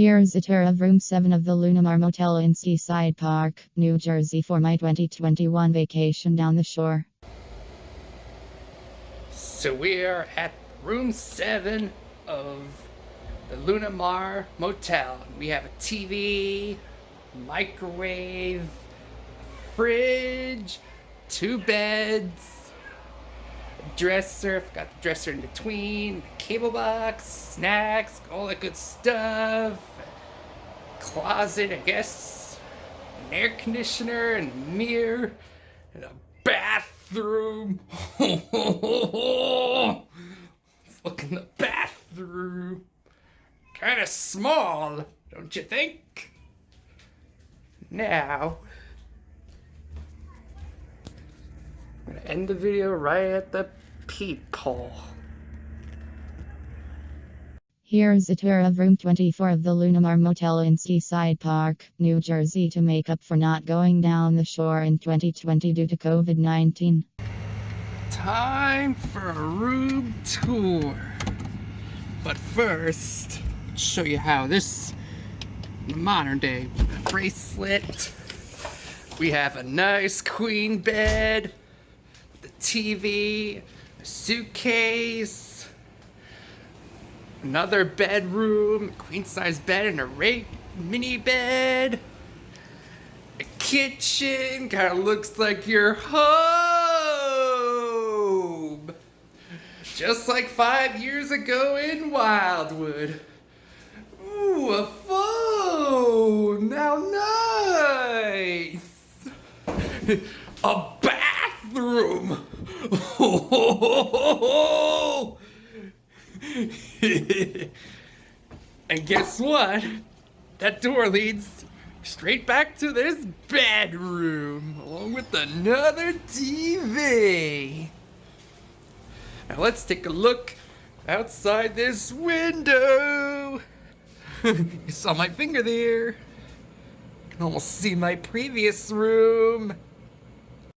Here's a tour of room 7 of the Lunamar Motel in Seaside Park, New Jersey for my 2021 vacation down the shore. So we're at room 7 of the Lunamar Motel. We have a TV, microwave, fridge, 2 beds, a dresser, got the dresser in between, cable box, snacks, all that good stuff, closet, I guess, an air conditioner and a mirror, and a bathroom. Let's look in the bathroom. Kind of small, don't you think? Now, I'm gonna end the video right at the peephole. Here's a tour of room 24 of the Lunamar Motel in Seaside Park, New Jersey to make up for not going down the shore in 2020 due to COVID-19. Time for a room tour. But first, let's show you how this modern day bracelet. We have a nice queen bed, the TV, a suitcase, another bedroom, queen size bed and a mini bed, a kitchen, kind of looks like your home. Just like 5 years ago in Wildwood. Ooh, a phone! How nice! A bathroom! And guess what? That door leads straight back to this bedroom, along with another TV. Now let's take a look outside this window. You saw my finger there. You can almost see my previous room.